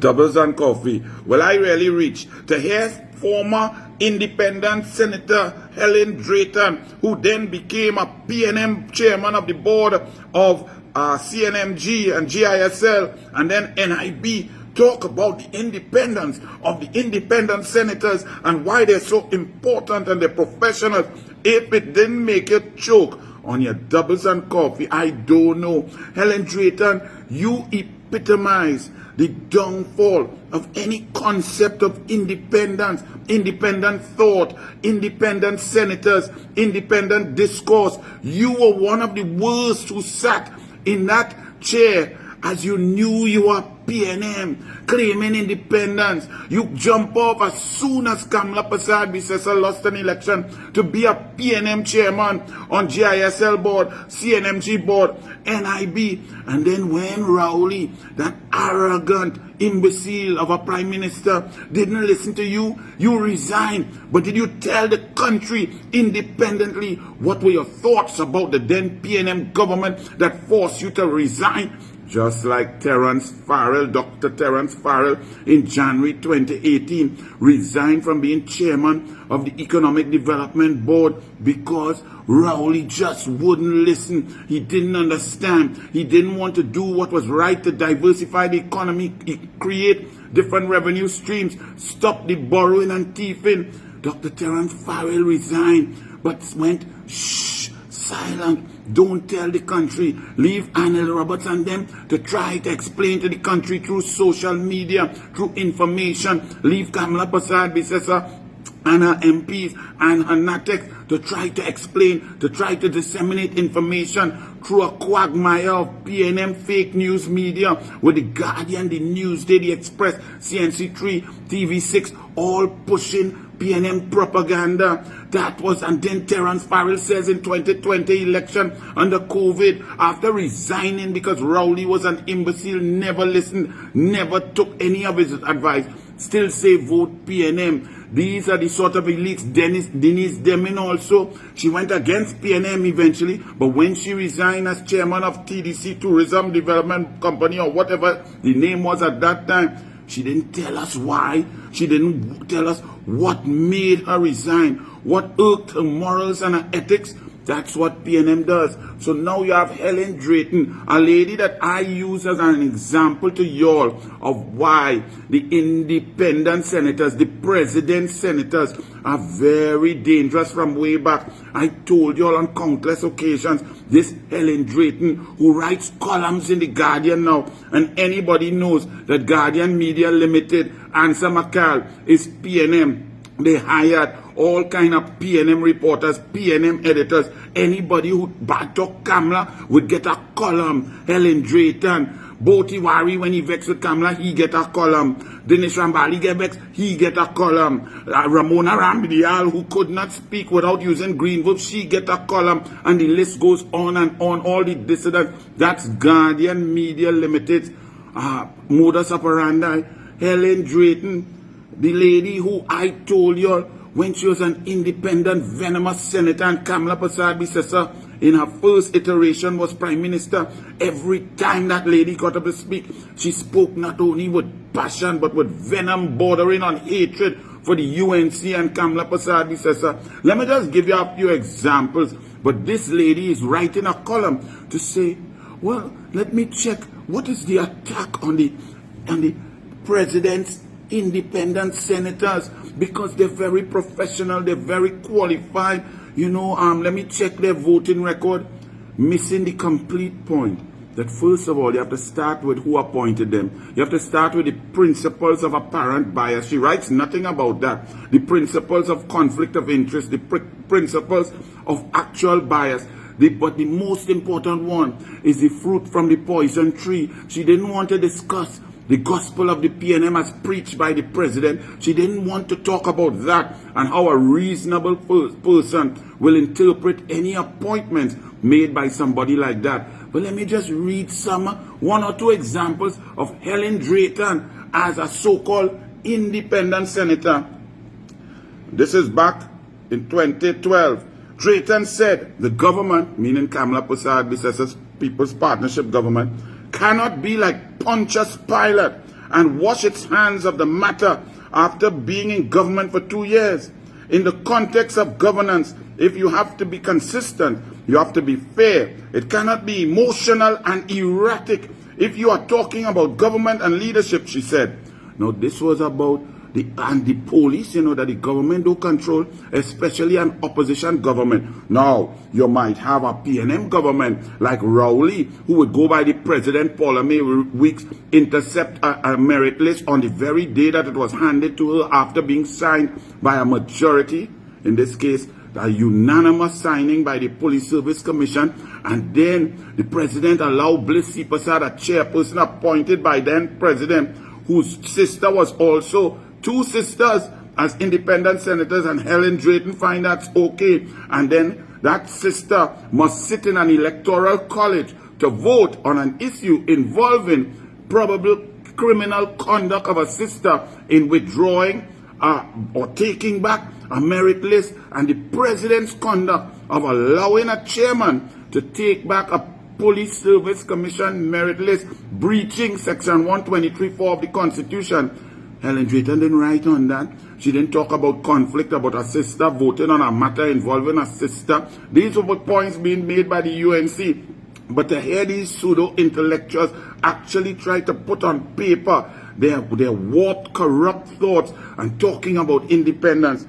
doubles and coffee. Well, I really reached to hear former independent Senator Helen Drayton, who then became a PNM chairman of the board of CNMG and GISL and then NIB, talk about the independence of the independent senators and why they're so important and they're professionals. If it didn't make you choke on your doubles and coffee, I don't know. Helen Drayton, you epitomize the downfall of any concept of independence, independent thought, independent senators, independent discourse. You were one of the worst who sat in that chair as you knew you were PNM, claiming independence. You jump off as soon as Kamla Persad-Bissessar lost an election to be a PNM chairman on GISL board, CNMG board, NIB. And then when Rowley, that arrogant imbecile of a prime minister, didn't listen to you, you resigned. But did you tell the country independently what were your thoughts about the then PNM government that forced you to resign? Just like Terence Farrell, Dr. Terence Farrell, in January 2018, resigned from being chairman of the Economic Development Board because Rowley just wouldn't listen. He didn't understand. He didn't want to do what was right to diversify the economy, create different revenue streams, stop the borrowing and thieving. Dr. Terence Farrell resigned, but went silent. Don't tell the country. Leave Anil Roberts and them to try to explain to the country through social media, through information. Leave Kamla Persad-Bissessar and her MPs and her NATEX to try to explain, to try to disseminate information through a quagmire of PNM fake news media with the Guardian, the Newsday, the Express, CNC3, TV6, all pushing PNM propaganda. That was, and then Terence Farrell says in 2020 election under COVID, after resigning because Rowley was an imbecile, never listened, never took any of his advice, still say vote PNM. These are the sort of elites. Denise Demin also, she went against PNM eventually, but when she resigned as chairman of TDC, Tourism Development Company, or whatever the name was at that time, she didn't tell us why. She didn't tell us what made her resign, what irked her morals and her ethics. That's what PNM does. So now you have Helen Drayton, a lady that I use as an example to y'all of why the independent senators, the president senators, are very dangerous from way back. I told y'all on countless occasions, this Helen Drayton, who writes columns in the Guardian now, and anybody knows that Guardian Media Limited, Ansa McCall, is PNM. They hired all kind of PNM reporters, PNM editors. Anybody who bad talk Kamla would get a column. Helen Drayton. Boti Wari, when he vexed with Kamla, he get a column. Dinesh Rambali get vexed, he get a column. Ramona Ramdial, who could not speak without using green verbs, she get a column. And the list goes on and on. All the dissidents. That's Guardian Media Limited. Modus operandi. Helen Drayton, the lady who I told you when she was an independent, venomous senator, and Kamla Persad-Bissessar in her first iteration was prime minister. Every time that lady got up to speak, she spoke not only with passion but with venom bordering on hatred for the UNC and Kamla Persad-Bissessar. Let me just give you a few examples. But this lady is writing a column to say, well, let me check what is the attack on the president's independent senators, because they're very professional, they're very qualified. You know, let me check their voting record. Missing the complete point that first of all, you have to start with who appointed them. You have to start with the principles of apparent bias. She writes nothing about that. The principles of conflict of interest, the principles of actual bias. But the most important one is the fruit from the poison tree. She didn't want to discuss the gospel of the PNM as preached by the president. She didn't want to talk about that and how a reasonable person will interpret any appointments made by somebody like that. But let me just read one or two examples of Helen Drayton as a so-called independent senator. This is back in 2012. Drayton said the government, meaning Kamla Persad-Bissessar's People's Partnership government, cannot be like Pontius Pilate and wash its hands of the matter after being in government for 2 years. In the context of governance, if you have to be consistent, you have to be fair. It cannot be emotional and erratic if you are talking about government and leadership, she said. Now, this was about the police, that the government do control, especially an opposition government. Now, you might have a PNM government like Rowley, who would go by the President Paulame Weeks, intercept a merit list on the very day that it was handed to her after being signed by a majority, in this case, a unanimous signing by the Police Service Commission, and then the president allowed Bliss C. Prasad, a chairperson appointed by then president, whose sister was also 2 sisters as independent senators, and Helen Drayton find that's okay. And then that sister must sit in an electoral college to vote on an issue involving probable criminal conduct of a sister in withdrawing or taking back a merit list, and the president's conduct of allowing a chairman to take back a Police Service Commission merit list, breaching Section 123(4) of the Constitution. Helen Drayton didn't write on that. She didn't talk about conflict, about a sister voting on a matter involving a sister. These were points being made by the UNC. But to hear these pseudo-intellectuals actually try to put on paper their warped, corrupt thoughts and talking about independence.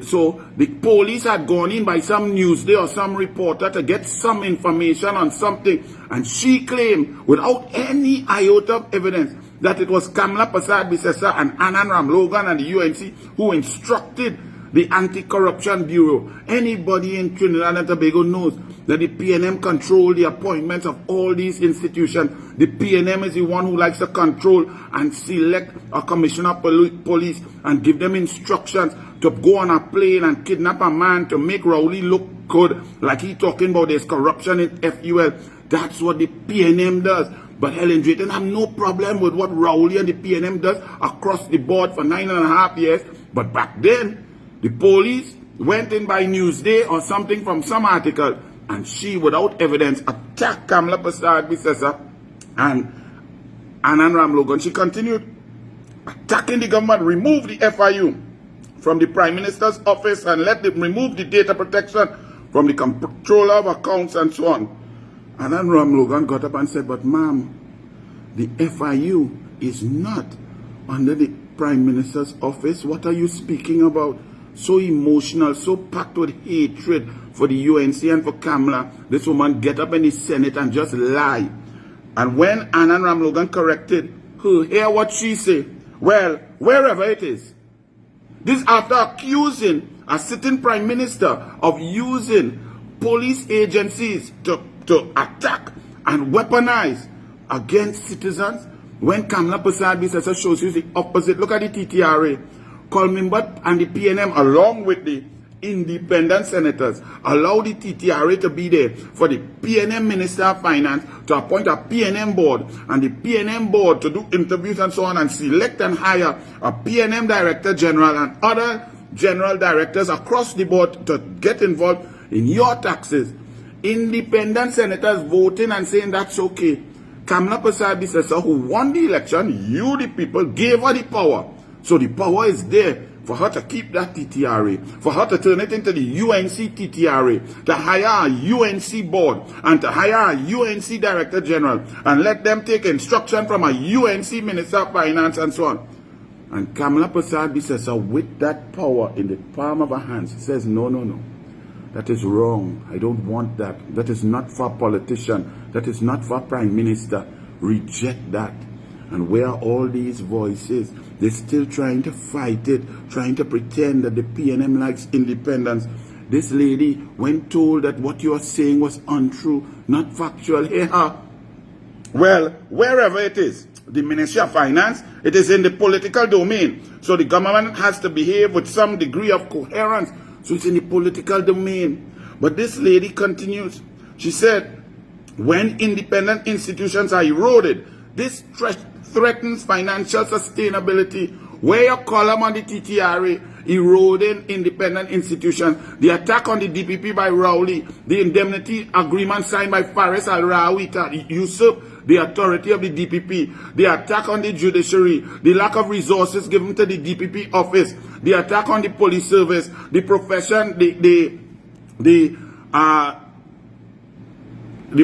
So the police had gone in by some Newsday or some reporter to get some information on something, and she claimed without any iota of evidence that it was Kamla Persad-Bissessar and Anand Ramlogan and the UNC who instructed the Anti-Corruption Bureau. Anybody in Trinidad and Tobago knows that the PNM control the appointments of all these institutions. The PNM is the one who likes to control and select a commissioner of police and give them instructions to go on a plane and kidnap a man to make Rowley look good, like he talking about there's corruption in FUL. That's what the PNM does. But Helen Drayton have no problem with what Rowley and the PNM does across the board for 9.5 years. But back then, the police went in by Newsday or something from some article, and she, without evidence, attacked Kamla Persad-Bissessar and Anand Ramlogan. She continued attacking the government, removed the FIU from the Prime Minister's office and remove the data protection from the Comptroller of Accounts and so on. Anand Ramlogan got up and said, but ma'am, the FIU is not under the Prime Minister's office. What are you speaking about? So emotional, so packed with hatred for the UNC and for Kamla. This woman get up in the Senate and just lie. And when Anand Ramlogan corrected her, hear what she said. Well, wherever it is. This after accusing a sitting Prime Minister of using police agencies to attack and weaponize against citizens, when Kamla Persad-Bissessar shows you the opposite. Look at the TTRA. Colmimbat and the PNM, along with the independent senators, allow the TTRA to be there for the PNM Minister of Finance to appoint a PNM board, and the PNM board to do interviews and so on, and select and hire a PNM Director General and other general directors across the board to get involved in your taxes. Independent senators voting and saying that's okay. Kamla Persad-Bissessar, who won the election, you the people gave her the power. So the power is there for her to keep that TTRA, for her to turn it into the UNC TTRA, to hire a UNC board, and to hire a UNC Director General, and let them take instruction from a UNC Minister of Finance and so on. And Kamla Persad-Bissessar, with that power in the palm of her hands, says, no, no, no. That is wrong. I don't want that. That is not for a politician. That is not for a Prime Minister. Reject that. And where are all these voices? They're still trying to fight it, trying to pretend that the PNM likes independence. This lady, when told that what you are saying was untrue, not factual, hear her. Well, wherever it is, the Ministry of Finance, it is in the political domain. So the government has to behave with some degree of coherence. So it's in the political domain. But this lady continues. She said, when independent institutions are eroded, this threatens financial sustainability. Where your column on the TTRA, eroding independent institutions, the attack on the DPP by Rowley, the indemnity agreement signed by Faris Al-Rawi to usurp the authority of the DPP, the attack on the judiciary, the lack of resources given to the DPP office, the attack on the police service, the profession, the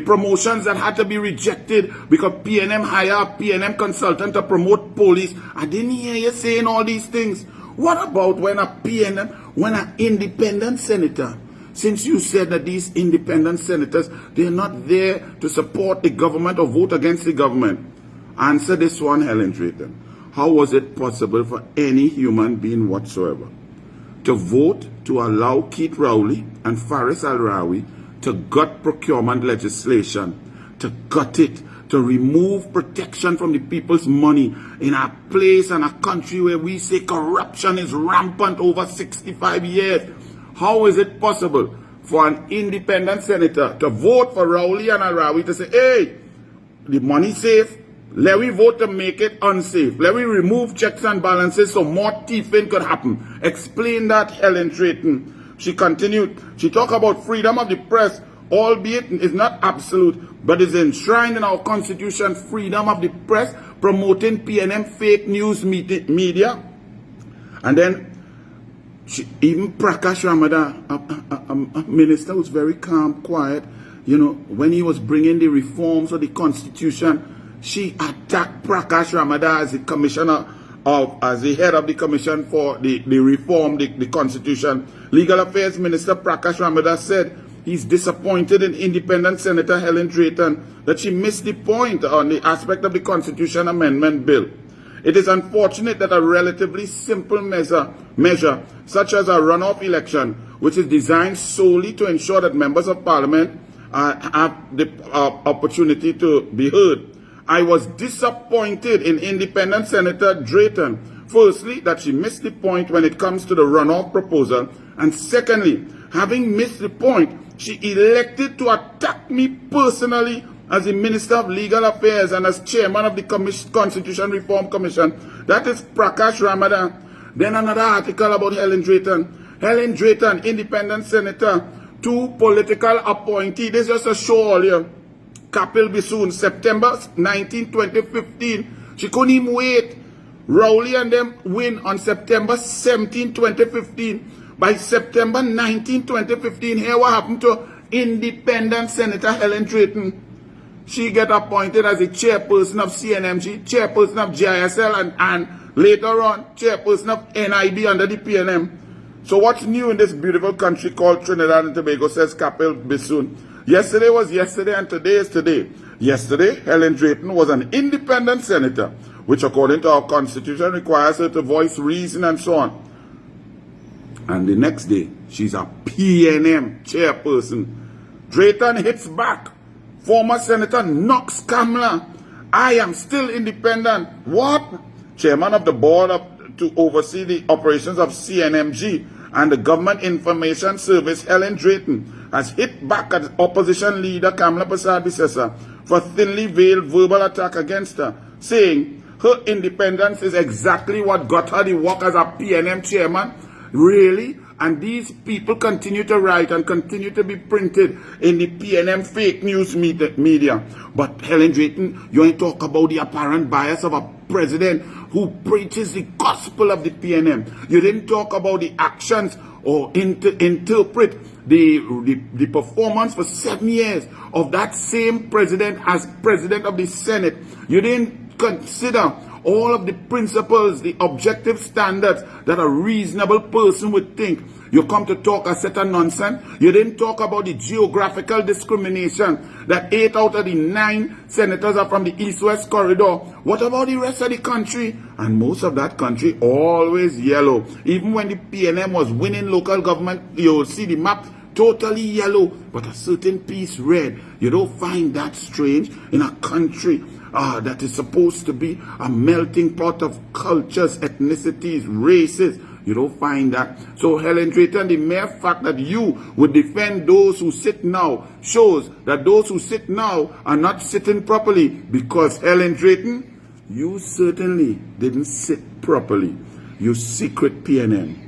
promotions that had to be rejected because PNM hired a PNM consultant to promote police. I didn't hear you saying all these things. What about when an independent senator, since you said that these independent senators, they're not there to support the government or vote against the government? Answer this one, Helen Drayton. How was it possible for any human being whatsoever to vote to allow Keith Rowley and Faris Al-Rawi to gut procurement legislation, to gut it, to remove protection from the people's money in a place and a country where we say corruption is rampant over 65 years? How is it possible for an independent senator to vote for Rowley and Al-Rawi to say, hey, the money's safe, let we vote to make it unsafe. Let we remove checks and balances so more thieving could happen. Explain that, Helen Drayton. She continued. She talked about freedom of the press, albeit it's not absolute, but is enshrined in our constitution, freedom of the press, promoting PNM fake news media. And then even Prakash Ramadan, a minister who's very calm, quiet, you know, when he was bringing the reforms of the constitution, she attacked Prakash Ramadan as the commissioner as the head of the commission for the reform, the constitution. Legal Affairs Minister Prakash Ramadan said he's disappointed in independent Senator Helen Drayton that she missed the point on the aspect of the Constitution Amendment Bill. It is unfortunate that a relatively simple measure such as a runoff election, which is designed solely to ensure that members of parliament have the opportunity to be heard. I was disappointed in independent Senator Drayton. Firstly, that she missed the point when it comes to the runoff proposal. And secondly, having missed the point, she elected to attack me personally as the Minister of Legal Affairs and as Chairman of the Constitution Reform Commission. That is Prakash Ramadan. Then another article about Helen Drayton. Helen Drayton, independent senator, 2 political appointees. This is just a show all here. Kapil Bisoon, September 19, 2015. She couldn't even wait. Rowley and them win on September 17, 2015. By September 19, 2015, here what happened to independent Senator Helen Drayton. She get appointed as the chairperson of CNMG, chairperson of GISL, and later on, chairperson of NIB under the PNM. So what's new in this beautiful country called Trinidad and Tobago, says Kapil Bisoon. Yesterday was yesterday and today is today. Yesterday, Helen Drayton was an independent senator, which according to our constitution requires her to voice reason and so on. And the next day, she's a PNM chairperson. Drayton hits back. Former Senator Knox Kamla. I am still independent. What? Chairman of the board to oversee the operations of CNMG and the Government Information Service, Helen Drayton, has hit back at opposition leader Kamla Persad-Bissessar for thinly veiled verbal attack against her, saying her independence is exactly what got her the work as a PNM chairman. Really? And these people continue to write and continue to be printed in the PNM fake news media. But Helen Drayton, you ain't talk about the apparent bias of a president who preaches the gospel of the PNM. You didn't talk about the actions or interpret the performance for 7 years of that same president as president of the Senate. You didn't consider all of the principles, the objective standards that a reasonable person would think. You come to talk a set of nonsense. You didn't talk about the geographical discrimination that 8 out of the 9 senators are from the East-West corridor. What about the rest of the country? And most of that country always yellow. Even when the PNM was winning local government, you'll see the map totally yellow, but a certain piece red. You don't find that strange in a country that is supposed to be a melting pot of cultures, ethnicities, races. You don't find that. So Helen Drayton, the mere fact that you would defend those who sit now shows that those who sit now are not sitting properly, because Helen Drayton, you certainly didn't sit properly. You secret PNM.